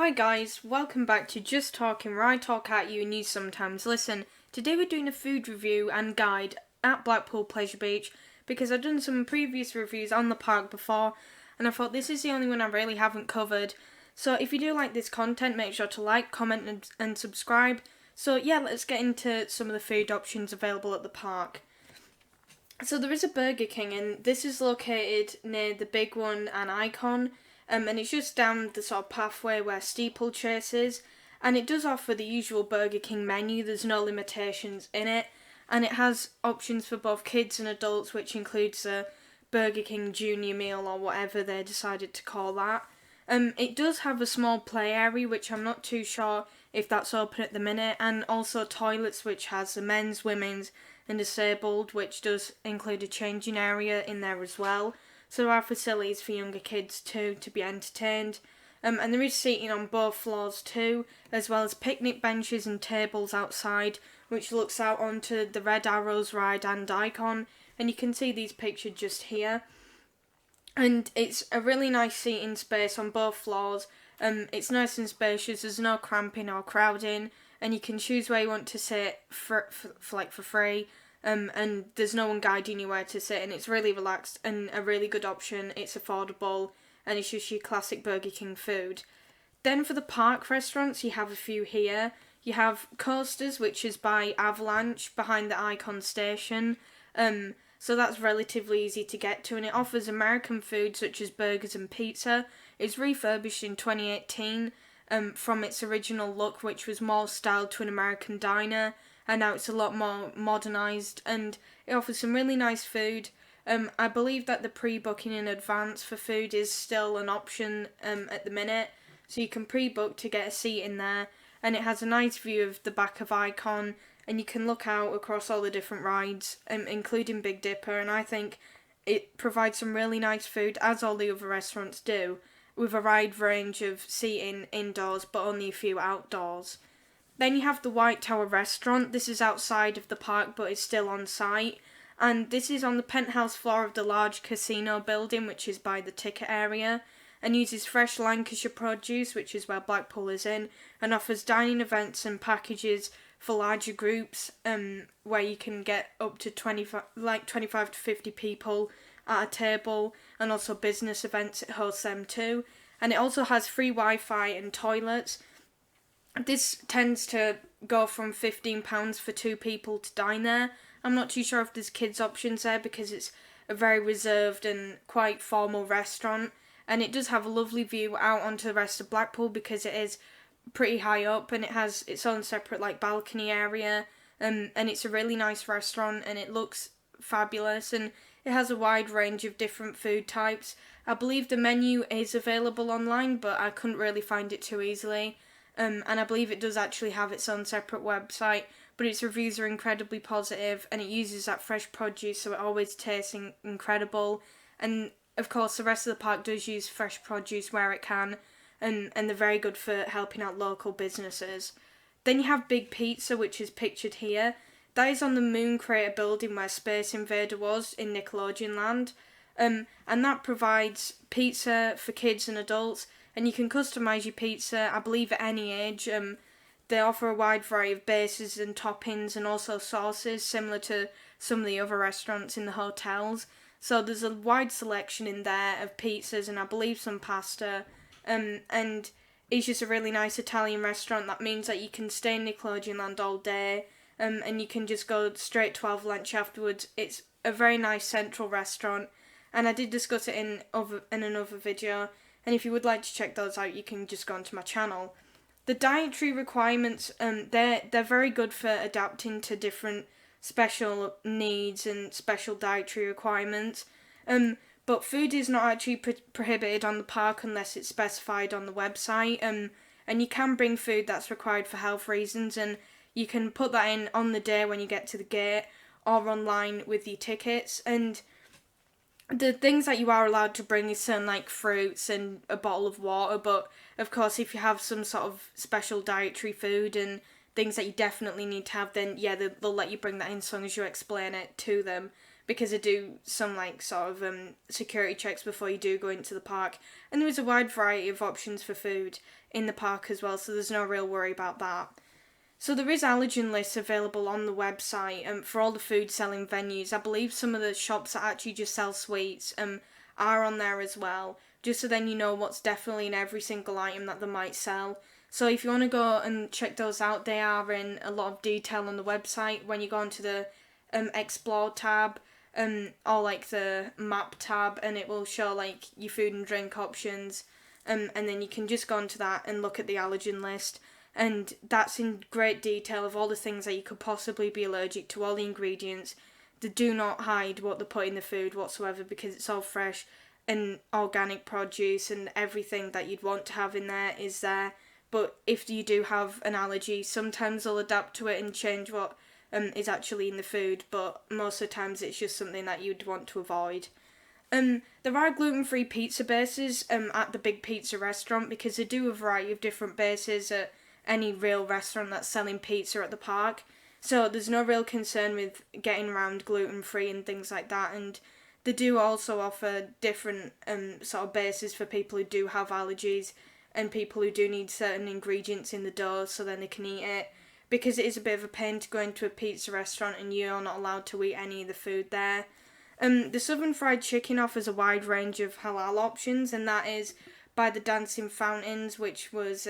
Hi guys, welcome back to Just Talking, where I talk at you and you sometimes listen. Today we're doing a food review and guide at Blackpool Pleasure Beach because I've done some previous reviews on the park before and I thought this is the only one I really haven't covered. So if you do like this content, make sure to like, comment and subscribe. So yeah, let's get into some of the food options available at the park. So there is a Burger King and this is located near the Big One and Icon. And it's just down the sort of pathway where Steeplechase is, and it does offer the usual Burger King menu. There's no limitations in it, and it has options for both kids and adults, which includes a Burger King Junior meal or whatever they decided to call that. It does have a small play area, which I'm not too sure if that's open at the minute, and also toilets, which has a men's, women's, and disabled, which does include a changing area in there as well. So there are facilities for younger kids too to be entertained. And there is seating on both floors too, as well as picnic benches and tables outside, which looks out onto the Red Arrows ride and Icon. And you can see these pictured just here. And it's a really nice seating space on both floors. It's nice and spacious, there's no cramping or crowding, and you can choose where you want to sit for free. And there's no one guiding you where to sit, and it's really relaxed and a really good option. It's affordable, and it's just your classic Burger King food. Then for the park restaurants, you have a few here. You have Coasters, which is by Avalanche, behind the Icon station. So that's relatively easy to get to, and it offers American food such as burgers and pizza. It's refurbished in 2018 from its original look, which was more styled to an American diner, and now it's a lot more modernised, and it offers some really nice food. I believe that the pre-booking in advance for food is still an option at the minute, so you can pre-book to get a seat in there, and it has a nice view of the back of Icon, and you can look out across all the different rides, including Big Dipper, and I think it provides some really nice food, as all the other restaurants do, with a wide range of seating indoors, but only a few outdoors. Then you have the White Tower restaurant. This is outside of the park, but it's still on site. And this is on the penthouse floor of the large casino building, which is by the ticket area, and uses fresh Lancashire produce, which is where Blackpool is in, and offers dining events and packages for larger groups, where you can get up to 25 to 50 people at a table, and also business events it hosts them too. And it also has free Wi-Fi and toilets. This tends to go from £15 for two people to dine there. I'm not too sure if there's kids options there because it's a very reserved and quite formal restaurant, and it does have a lovely view out onto the rest of Blackpool because it is pretty high up, and it has its own separate balcony area, and it's a really nice restaurant, and it looks fabulous, and it has a wide range of different food types. I believe the menu is available online, but I couldn't really find it too easily. And I believe it does actually have its own separate website, but its reviews are incredibly positive, and it uses that fresh produce, so it always tastes incredible. And of course, the rest of the park does use fresh produce where it can, and they're very good for helping out local businesses. Then you have Big Pizza, which is pictured here. That is on the Moon Crater building where Space Invader was in Nickelodeon Land. And that provides pizza for kids and adults, and you can customise your pizza, I believe, at any age. They offer a wide variety of bases and toppings and also sauces, similar to some of the other restaurants in the hotels. So there's a wide selection in there of pizzas and I believe some pasta. And it's just a really nice Italian restaurant. That means that you can stay in Nickelodeon Land all day, and you can just go straight to lunch afterwards. It's a very nice central restaurant, and I did discuss it in another video. And if you would like to check those out, you can just go onto my channel. The Dietary Requirements, they're very good for adapting to different special needs and special dietary requirements. But food is not actually prohibited on the park unless it's specified on the website. And you can bring food that's required for health reasons, and you can put that in on the day when you get to the gate or online with your tickets. And the things that you are allowed to bring is certain fruits and a bottle of water, but of course if you have some sort of special dietary food and things that you definitely need to have, then yeah, they'll let you bring that in as long as you explain it to them, because they do some like sort of security checks before you do go into the park. And there is a wide variety of options for food in the park as well, so there's no real worry about that. So there is allergen lists available on the website for all the food selling venues. I believe some of the shops that actually just sell sweets are on there as well, just so then you know what's definitely in every single item that they might sell. So if you want to go and check those out, they are in a lot of detail on the website. When you go into the Explore tab or like the Map tab, and it will show like your food and drink options, and then you can just go into that and look at the allergen list. And that's in great detail of all the things that you could possibly be allergic to, all the ingredients. They do not hide what they put in the food whatsoever, because it's all fresh and organic produce, and everything that you'd want to have in there is there. But if you do have an allergy, sometimes they'll adapt to it and change what is actually in the food, but most of the times it's just something that you'd want to avoid. There are gluten-free pizza bases at the big pizza restaurant, because they do a variety of different bases at any real restaurant that's selling pizza at the park. So there's no real concern with getting around gluten-free and things like that. And they do also offer different sort of bases for people who do have allergies and people who do need certain ingredients in the dough so then they can eat it. Because it is a bit of a pain to go into a pizza restaurant and you're not allowed to eat any of the food there. The Southern Fried Chicken offers a wide range of halal options, and that is by the Dancing Fountains, which was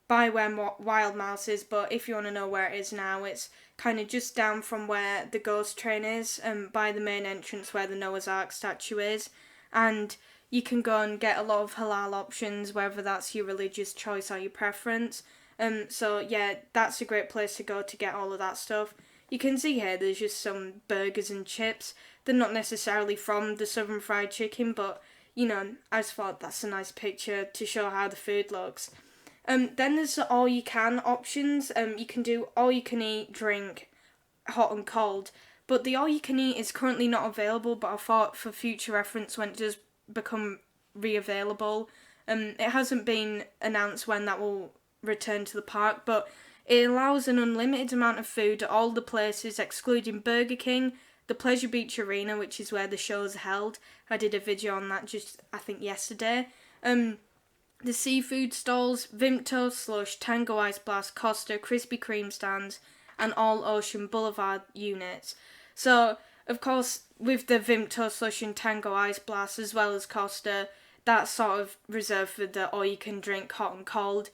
by where Wild Mouse is, but if you want to know where it is now, it's kind of just down from where the ghost train is, by the main entrance where the Noah's Ark statue is, and you can go and get a lot of halal options, whether that's your religious choice or your preference. So yeah, that's a great place to go to get all of that stuff. You can see here there's just some burgers and chips. They're not necessarily from the Southern Fried Chicken, but you know, I just thought that's a nice picture to show how the food looks. Then there's the all-you-can options. You can do all-you-can-eat, drink, hot and cold. But the all-you-can-eat is currently not available, but I thought for future reference when it does become re-available. It hasn't been announced when that will return to the park, but it allows an unlimited amount of food at all the places, excluding Burger King, the Pleasure Beach Arena, which is where the shows are held. I did a video on that just, I think, yesterday. The seafood stalls, Vimto, Slush, Tango Ice Blast, Costa, Krispy Kreme stands, and all Ocean Boulevard units. So, of course, with the Vimto, Slush, and Tango Ice Blast, as well as Costa, that's sort of reserved for the all-you-can-drink hot and cold.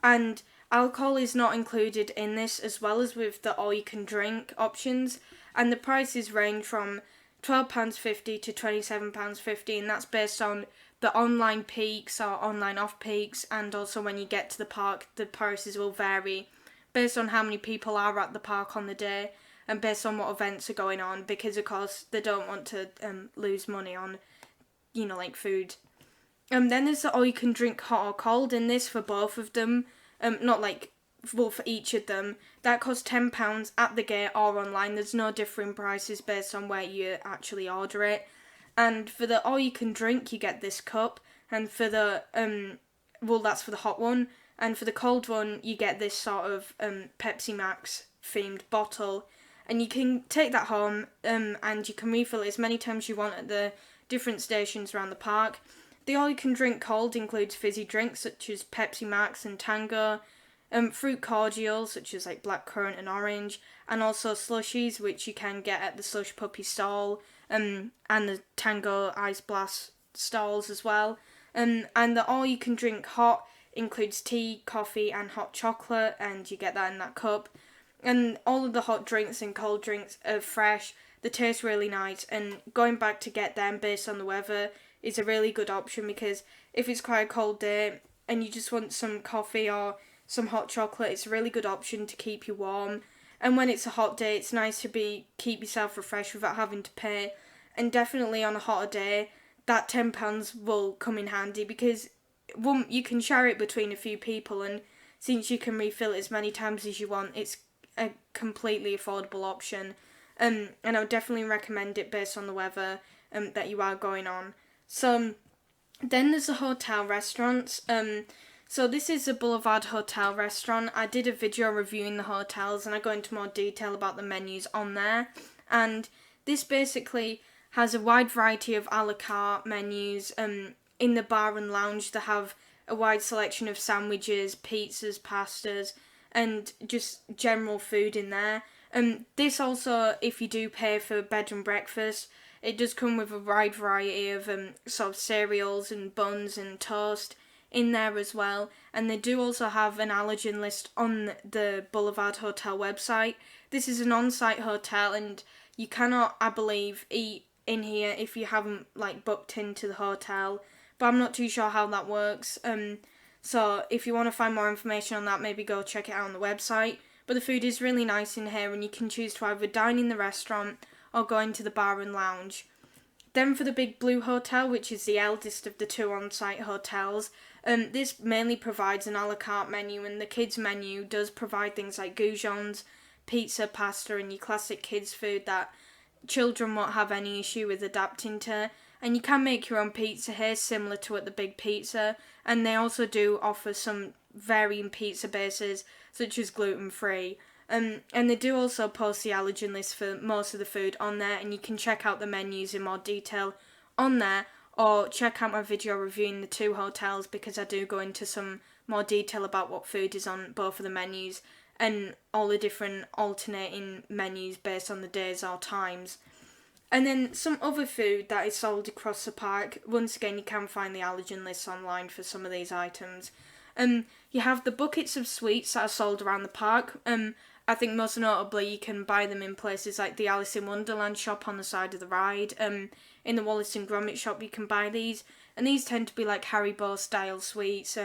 And alcohol is not included in this, as well as with the all-you-can-drink options. And the prices range from £12.50 to £27.50, and that's based on the online peaks or online off peaks, and also when you get to the park, the prices will vary based on how many people are at the park on the day and based on what events are going on, because of course they don't want to lose money on, you know, like food. Then there's the all you can drink hot or cold, and this for both of them, not like well for each of them, that costs £10 at the gate or online. There's no differing prices based on where you actually order it. And for the all you can drink, you get this cup, and for the that's for the hot one, and for the cold one, you get this sort of Pepsi Max themed bottle, and you can take that home, and you can refill it as many times you want at the different stations around the park. The all you can drink cold includes fizzy drinks such as Pepsi Max and Tango, fruit cordials such as like blackcurrant and orange, and also slushies, which you can get at the Slush Puppy stall, and the Tango Ice Blast stalls as well. And the all you can drink hot includes tea, coffee, and hot chocolate, and you get that in that cup. And all of the hot drinks and cold drinks are fresh, they taste really nice, and going back to get them based on the weather is a really good option, because if it's quite a cold day and you just want some coffee or some hot chocolate, it's a really good option to keep you warm. And when it's a hot day, it's nice to keep yourself refreshed without having to pay. And definitely on a hotter day, that £10 will come in handy, because one, you can share it between a few people, and since you can refill it as many times as you want, it's a completely affordable option. And I would definitely recommend it based on the weather that you are going on. So then there's the hotel restaurants. So this is the Boulevard Hotel restaurant. I did a video reviewing the hotels, and I go into more detail about the menus on there. And This basically has a wide variety of a la carte menus. In the bar and lounge, they have a wide selection of sandwiches, pizzas, pastas, and just general food in there. This also, if you do pay for bed and breakfast, it does come with a wide variety of sort of cereals and buns and toast in there as well. And they do also have an allergen list on the Boulevard Hotel website. This is an on-site hotel, and you cannot, I believe, eat in here if you haven't booked into the hotel. But I'm not too sure how that works. So if you want to find more information on that, maybe go check it out on the website. But the food is really nice in here, and you can choose to either dine in the restaurant or go into the bar and lounge. Then for the Big Blue Hotel, which is the eldest of the two on-site hotels, this mainly provides an a la carte menu, and the kids menu does provide things like goujons, pizza, pasta, and your classic kids food that children won't have any issue with adapting to. And you can make your own pizza here, similar to at the Big Pizza, and they also do offer some varying pizza bases, such as gluten-free. And they do also post the allergen list for most of the food on there, and you can check out the menus in more detail on there, or check out my video reviewing the two hotels, because I do go into some more detail about what food is on both of the menus and all the different alternating menus based on the days or times. And then some other food that is sold across the park. Once again, you can find the allergen lists online for some of these items. You have the buckets of sweets that are sold around the park. I think most notably you can buy them in places like the Alice in Wonderland shop on the side of the ride. In the Wallace and Gromit shop you can buy these. And these tend to be like Haribo style sweets,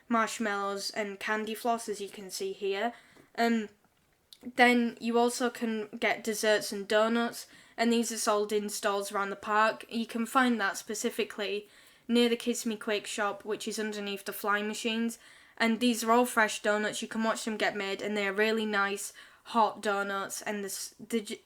marshmallows and candy floss, as you can see here. Then you also can get desserts and donuts, and these are sold in stalls around the park. You can find that specifically near the Kiss Me Quick shop, which is underneath the fly machines. And these are all fresh donuts. You can watch them get made, and they're really nice hot donuts. And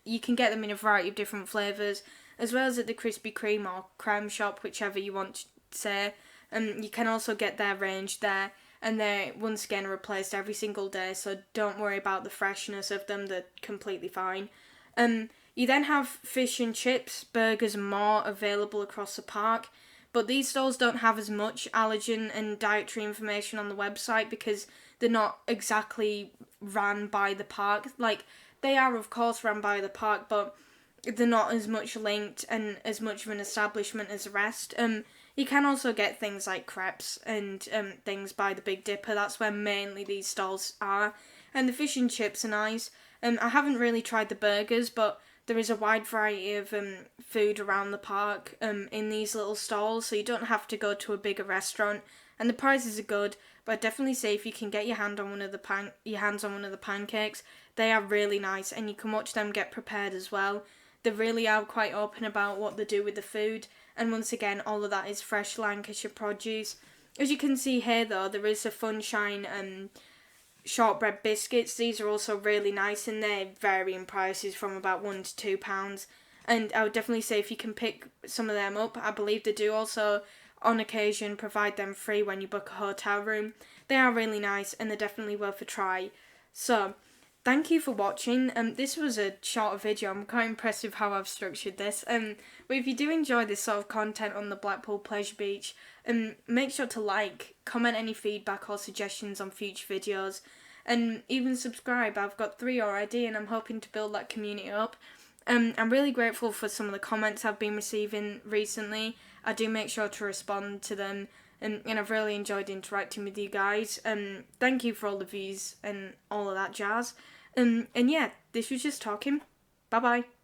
you can get them in a variety of different flavours, as well as at the Krispy Kreme or creme shop, whichever you want to say. You can also get their range there, and they're once again replaced every single day, so don't worry about the freshness of them. They're completely fine. You then have fish and chips, burgers and more available across the park. But these stalls don't have as much allergen and dietary information on the website, because they're not exactly ran by the park. They are of course ran by the park, but they're not as much linked and as much of an establishment as the rest. You can also get things like crepes and things by the Big Dipper. That's where mainly these stalls are. And the fish and chips are nice. I haven't really tried the burgers, but there is a wide variety of food around the park in these little stalls, so you don't have to go to a bigger restaurant. And the prices are good, but I definitely say if you can get your hands on one of the pancakes, they are really nice, and you can watch them get prepared as well. They really are quite open about what they do with the food, and once again, all of that is fresh Lancashire produce. As you can see here, though, there is a Funshine shortbread biscuits. These are also really nice, and they vary in prices from about £1 to £2. And I would definitely say if you can pick some of them up, I believe they do also on occasion provide them free when you book a hotel room. They are really nice, and they're definitely worth a try. So thank you for watching. This was a shorter video. I'm quite impressed with how I've structured this. But if you do enjoy this sort of content on the Blackpool Pleasure Beach, make sure to comment any feedback or suggestions on future videos, and even subscribe. I've got 3 already, and I'm hoping to build that community up. I'm really grateful for some of the comments I've been receiving recently. I do make sure to respond to them, and I've really enjoyed interacting with you guys. Thank you for all the views and all of that jazz. And yeah, this was just talking. Bye bye.